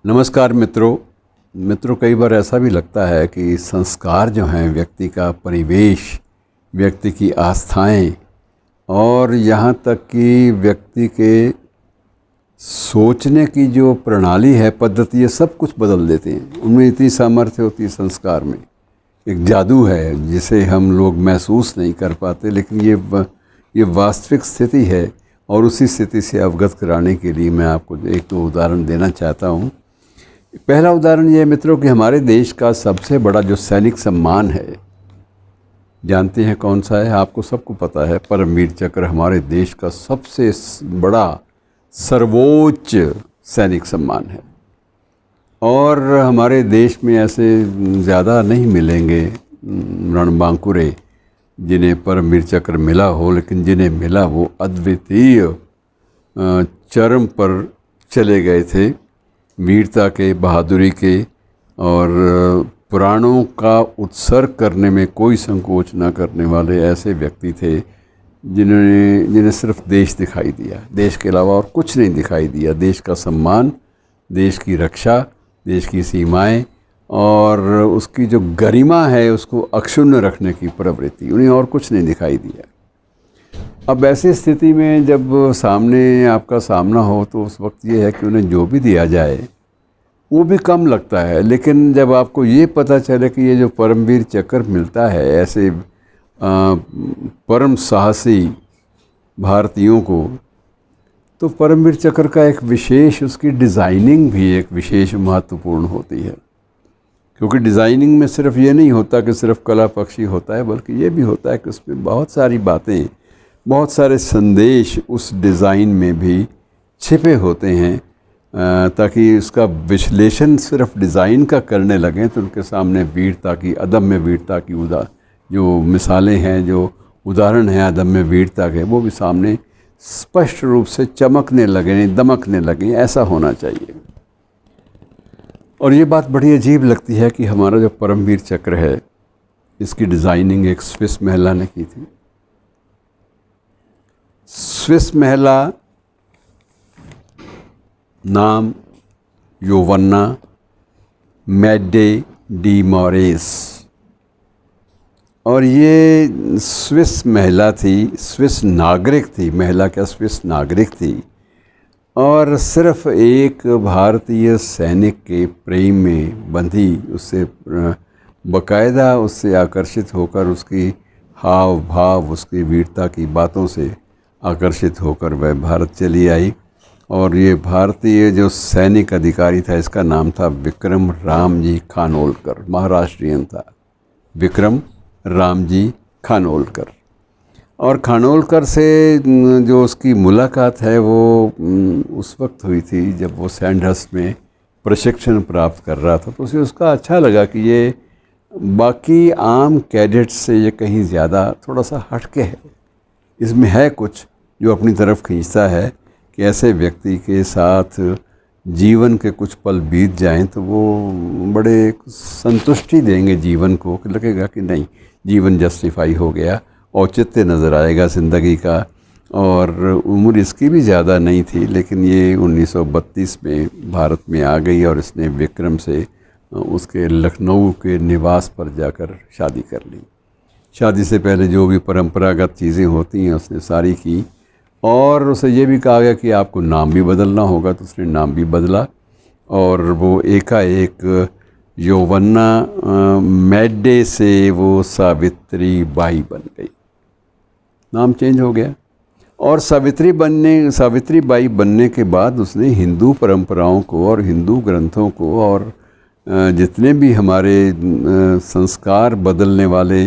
नमस्कार मित्रों, कई बार ऐसा भी लगता है कि संस्कार जो हैं, व्यक्ति का परिवेश, व्यक्ति की आस्थाएं और यहाँ तक कि व्यक्ति के सोचने की जो प्रणाली है, पद्धति है, सब कुछ बदल देते हैं। उनमें इतनी सामर्थ्य होती है संस्कार में। एक जादू है जिसे हम लोग महसूस नहीं कर पाते, लेकिन ये वास्तविक स्थिति है। और उसी स्थिति से अवगत कराने के लिए मैं आपको एक दो उदाहरण देना चाहता हूँ। पहला उदाहरण ये है मित्रों कि हमारे देश का सबसे बड़ा जो सैनिक सम्मान है, जानते हैं कौन सा है? आपको सबको पता है, परमवीर चक्र हमारे देश का सबसे बड़ा सर्वोच्च सैनिक सम्मान है। और हमारे देश में ऐसे ज़्यादा नहीं मिलेंगे रणबांकुरे जिन्हें परमवीर चक्र मिला हो, लेकिन जिन्हें मिला वो अद्वितीय चरम पर चले गए थे, वीरता के, बहादुरी के और प्राणों का उत्सर्ग करने में कोई संकोच न करने वाले ऐसे व्यक्ति थे जिन्हें सिर्फ देश दिखाई दिया, देश के अलावा और कुछ नहीं दिखाई दिया। देश का सम्मान, देश की रक्षा, देश की सीमाएं और उसकी जो गरिमा है उसको अक्षुण्ण रखने की प्रवृत्ति, उन्हें और कुछ नहीं दिखाई दिया। अब ऐसी स्थिति में जब सामने आपका सामना हो तो उस वक्त ये है कि उन्हें जो भी दिया जाए वो भी कम लगता है। लेकिन जब आपको ये पता चले कि ये जो परमवीर चक्र मिलता है ऐसे परम साहसी भारतीयों को, तो परमवीर चक्र का एक विशेष, उसकी डिज़ाइनिंग भी एक विशेष महत्वपूर्ण होती है। क्योंकि डिज़ाइनिंग में सिर्फ ये नहीं होता कि सिर्फ कला पक्षी होता है, बल्कि ये भी होता है कि उसमें बहुत सारी बातें, बहुत सारे संदेश उस डिज़ाइन में भी छिपे होते हैं, ताकि उसका विश्लेषण सिर्फ डिज़ाइन का करने लगें तो उनके सामने वीरता की, अदम्य वीरता की जो मिसालें हैं, जो उदाहरण हैं अदम्य वीरता के, वो भी सामने स्पष्ट रूप से चमकने लगें, दमकने लगें। ऐसा होना चाहिए। और ये बात बड़ी अजीब लगती है कि हमारा जो परमवीर चक्र है, इसकी डिज़ाइनिंग एक स्विस महिला ने की थी। स्विस महिला नाम योवन्ना मैडे डी मॉरेस, और ये स्विस महिला थी, स्विस नागरिक थी। महिला क्या, स्विस नागरिक थी। और सिर्फ एक भारतीय सैनिक के प्रेम में बंधी, उससे बाकायदा उससे आकर्षित होकर, उसकी हाव भाव, उसकी वीरता की बातों से आकर्षित होकर वह भारत चली आई। और ये भारतीय जो सैनिक अधिकारी था, इसका नाम था विक्रम रामजी खानोलकर, महाराष्ट्रियन था, विक्रम रामजी खानोलकर। और खानोलकर से जो उसकी मुलाकात है वो उस वक्त हुई थी जब वो सैंडहर्स्ट में प्रशिक्षण प्राप्त कर रहा था। तो उसे उसका अच्छा लगा कि ये बाकी आम कैडेट्स से ये कहीं ज़्यादा थोड़ा सा हटके है, इसमें है कुछ जो अपनी तरफ खींचता है कि ऐसे व्यक्ति के साथ जीवन के कुछ पल बीत जाएं तो वो बड़े संतुष्टि देंगे जीवन को, कि लगेगा कि नहीं, जीवन जस्टिफाई हो गया, औचित्य नज़र आएगा ज़िंदगी का। और उम्र इसकी भी ज़्यादा नहीं थी, लेकिन ये 1932 में भारत में आ गई और इसने विक्रम से उसके लखनऊ के निवास पर जाकर शादी कर ली। शादी से पहले जो भी परंपरागत चीज़ें होती हैं उसने सारी की। और उसे ये भी कहा गया कि आपको नाम भी बदलना होगा, तो उसने नाम भी बदला और वो एकाएक योवन्ना मैडे से वो सावित्री बाई बन गई। नाम चेंज हो गया। और सावित्री बाई बनने के बाद उसने हिंदू परंपराओं को और हिंदू ग्रंथों को और जितने भी हमारे संस्कार बदलने वाले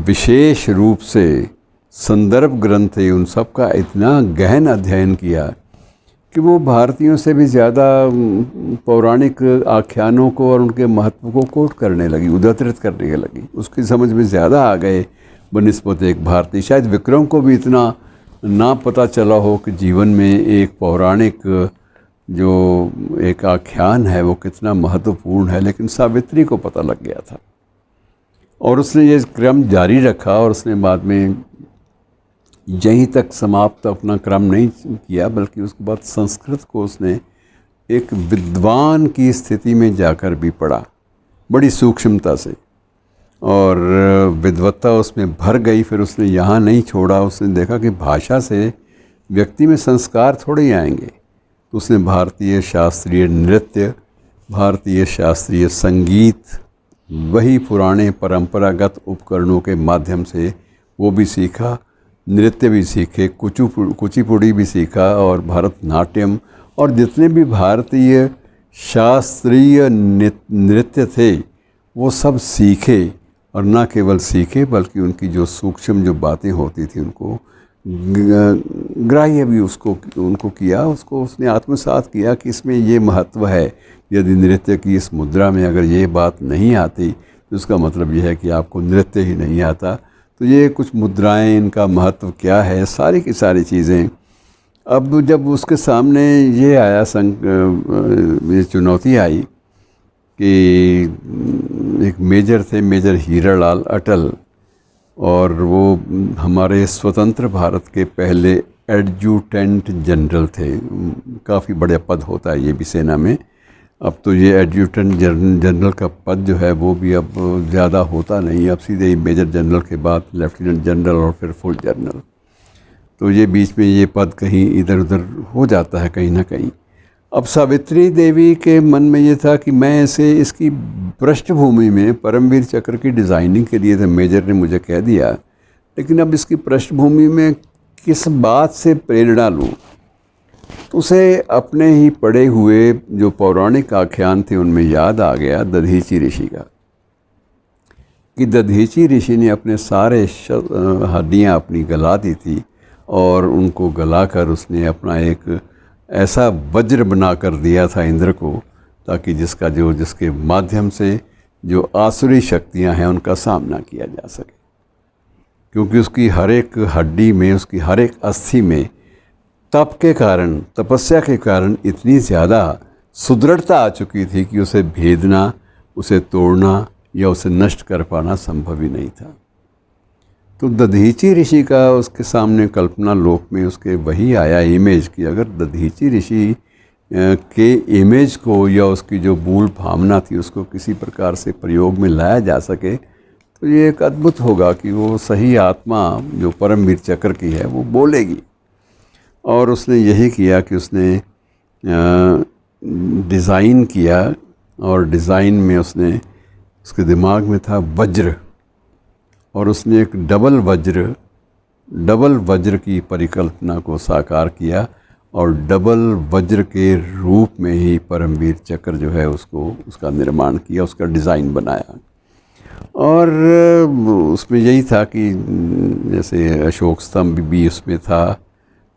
विशेष रूप से संदर्भ ग्रंथ थे, उन सब का इतना गहन अध्ययन किया कि वो भारतीयों से भी ज़्यादा पौराणिक आख्यानों को और उनके महत्व को कोट करने लगी, उद्धृत करने लगी। उसकी समझ में ज़्यादा आ गए बनिस्बत एक भारतीय। शायद विक्रम को भी इतना ना पता चला हो कि जीवन में एक पौराणिक जो एक आख्यान है वो कितना महत्वपूर्ण है, लेकिन सावित्री को पता लग गया था। और उसने ये क्रम जारी रखा और उसने बाद में यहीं तक समाप्त अपना क्रम नहीं किया, बल्कि उसके बाद संस्कृत को उसने एक विद्वान की स्थिति में जाकर भी पढ़ा, बड़ी सूक्ष्मता से, और विद्वत्ता उसमें भर गई। फिर उसने यहाँ नहीं छोड़ा, उसने देखा कि भाषा से व्यक्ति में संस्कार थोड़े ही आएंगे। तो उसने भारतीय शास्त्रीय नृत्य, भारतीय शास्त्रीय संगीत, वही पुराने परंपरागत उपकरणों के माध्यम से वो भी सीखा, नृत्य भी सीखे, कुचिपुड़ी भी सीखा, और भरतनाट्यम, और जितने भी भारतीय शास्त्रीय नृत्य थे वो सब सीखे। और ना केवल सीखे बल्कि उनकी जो सूक्ष्म जो बातें होती थी उनको ग्राह्य भी उनको किया, उसको उसने आत्मसात किया कि इसमें ये महत्व है। यदि नृत्य की इस मुद्रा में अगर ये बात नहीं आती तो उसका मतलब यह है कि आपको नृत्य ही नहीं आता। तो ये कुछ मुद्राएं, इनका महत्व क्या है, सारी की सारी चीज़ें। अब जब उसके सामने ये आया ये चुनौती आई कि एक मेजर थे, मेजर हीरालाल अटल, और वो हमारे स्वतंत्र भारत के पहले एडजुटेंट जनरल थे। काफ़ी बड़ा पद होता है ये भी सेना में। अब तो ये एडजुटेंट जनरल का पद जो है वो भी अब ज़्यादा होता नहीं, अब सीधे ही मेजर जनरल के बाद लेफ्टिनेंट जनरल और फिर फुल जनरल। तो ये बीच में ये पद कहीं इधर उधर हो जाता है कहीं ना कहीं। अब सावित्री देवी के मन में ये था कि मैं ऐसे इसकी पृष्ठभूमि में परमवीर चक्र की डिज़ाइनिंग के लिए, तो मेजर ने मुझे कह दिया, लेकिन अब इसकी पृष्ठभूमि में किस बात से प्रेरणा लूँ। तो उसे अपने ही पढ़े हुए जो पौराणिक आख्यान थे उनमें याद आ गया दधीची ऋषि का, कि दधीची ऋषि ने अपने सारे हड्डियाँ अपनी गला दी थी, और उनको गलाकर उसने अपना एक ऐसा वज्र बना कर दिया था इंद्र को, ताकि जिसके माध्यम से जो आसुरी शक्तियां हैं उनका सामना किया जा सके। क्योंकि उसकी हर एक हड्डी में, उसकी हर एक अस्थि में तप के कारण, तपस्या के कारण इतनी ज़्यादा सुदृढ़ता आ चुकी थी कि उसे भेदना, उसे तोड़ना या उसे नष्ट कर पाना संभव ही नहीं था। तो दधीची ऋषि का उसके सामने कल्पना लोक में उसके वही आया इमेज कि अगर दधीची ऋषि के इमेज को या उसकी जो मूल भावना थी उसको किसी प्रकार से प्रयोग में लाया जा सके तो ये एक अद्भुत होगा कि वो सही आत्मा जो परमवीर चक्र की है वो बोलेगी। और उसने यही किया कि उसने डिज़ाइन किया, और डिज़ाइन में उसके दिमाग में था वज्र, और उसने एक डबल वज्र की परिकल्पना को साकार किया, और डबल वज्र के रूप में ही परमवीर चक्र जो है उसका निर्माण किया, उसका डिज़ाइन बनाया। और उसमें यही था कि जैसे अशोक स्तंभ भी उसमें था,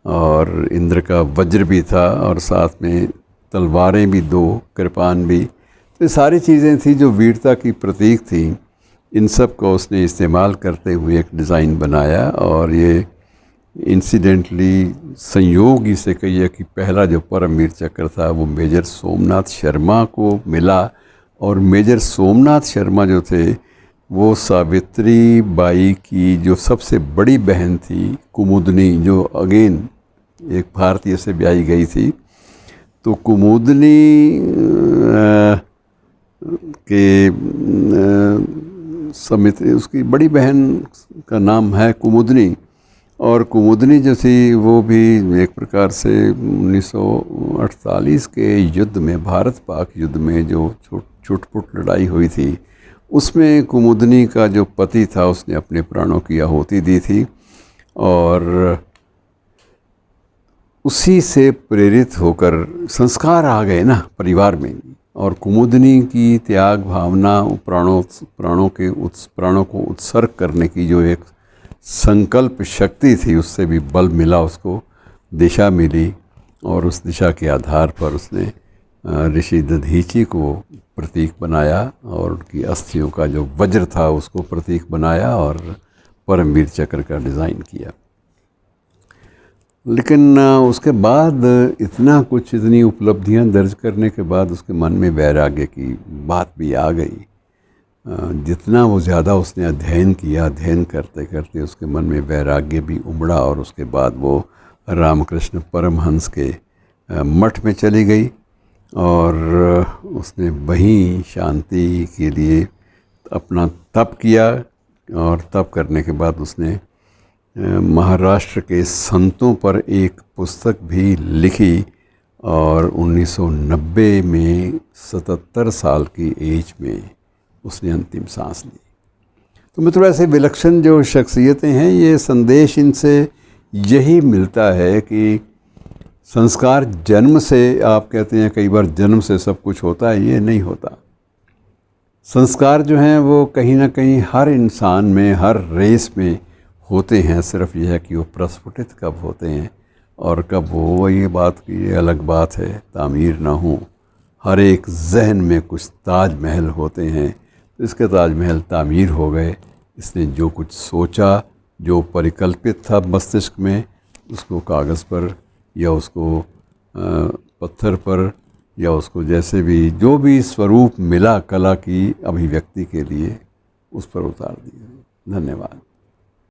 और इंद्र का वज्र भी था, और साथ में तलवारें भी, 2 कृपान भी। तो ये सारी चीज़ें थी जो वीरता की प्रतीक थी। इन सब को उसने इस्तेमाल करते हुए एक डिज़ाइन बनाया, और ये इंसिडेंटली संयोग ही से कहिए कि पहला जो परमवीर चक्र था वो मेजर सोमनाथ शर्मा को मिला। और मेजर सोमनाथ शर्मा जो थे वो सावित्री बाई की जो सबसे बड़ी बहन थी कुमुदनी, जो अगेन एक भारतीय से ब्याही गई थी। तो कुमुदनी के समित उसकी बड़ी बहन का नाम है कुमुदनी, और कुमुदनी जो थी वो भी एक प्रकार से 1948 के युद्ध में, भारत पाक युद्ध में जो छुटपुट लड़ाई हुई थी उसमें कुमुदनी का जो पति था उसने अपने प्राणों की आहुति दी थी। और उसी से प्रेरित होकर संस्कार आ गए ना परिवार में, और कुमुदनी की त्याग भावना, प्राणों को उत्सर्ग करने की जो एक संकल्प शक्ति थी उससे भी बल मिला, उसको दिशा मिली, और उस दिशा के आधार पर उसने ऋषि दधीची को प्रतीक बनाया, और उनकी अस्थियों का जो वज्र था उसको प्रतीक बनाया, और परमवीर चक्र का डिज़ाइन किया। लेकिन उसके बाद इतनी उपलब्धियां दर्ज करने के बाद उसके मन में वैराग्य की बात भी आ गई। जितना वो ज़्यादा उसने अध्ययन किया, अध्ययन करते करते उसके मन में वैराग्य भी उमड़ा, और उसके बाद वो रामकृष्ण परमहंस के मठ में चली गई। और उसने वहीं शांति के लिए अपना तप किया और तप करने के बाद उसने महाराष्ट्र के संतों पर एक पुस्तक भी लिखी और 1990 में 77 साल की एज में उसने अंतिम सांस ली। तो मित्रों, ऐसे विलक्षण जो शख्सियतें हैं, ये संदेश इनसे यही मिलता है कि संस्कार जन्म से, आप कहते हैं कई बार जन्म से सब कुछ होता है, ये नहीं होता। संस्कार जो हैं वो कहीं ना कहीं हर इंसान में, हर रेस में होते हैं। सिर्फ यह है कि वो प्रस्फुटित कब होते हैं और कब वो, ये बात की अलग बात है, तामीर ना हो। हर एक जहन में कुछ ताजमहल होते हैं, तो इसके ताजमहल तामीर हो गए। इसने जो कुछ सोचा, जो परिकल्पित था मस्तिष्क में, उसको कागज़ पर या उसको पत्थर पर या उसको जैसे भी जो भी स्वरूप मिला कला की अभिव्यक्ति के लिए, उस पर उतार दिया। धन्यवाद।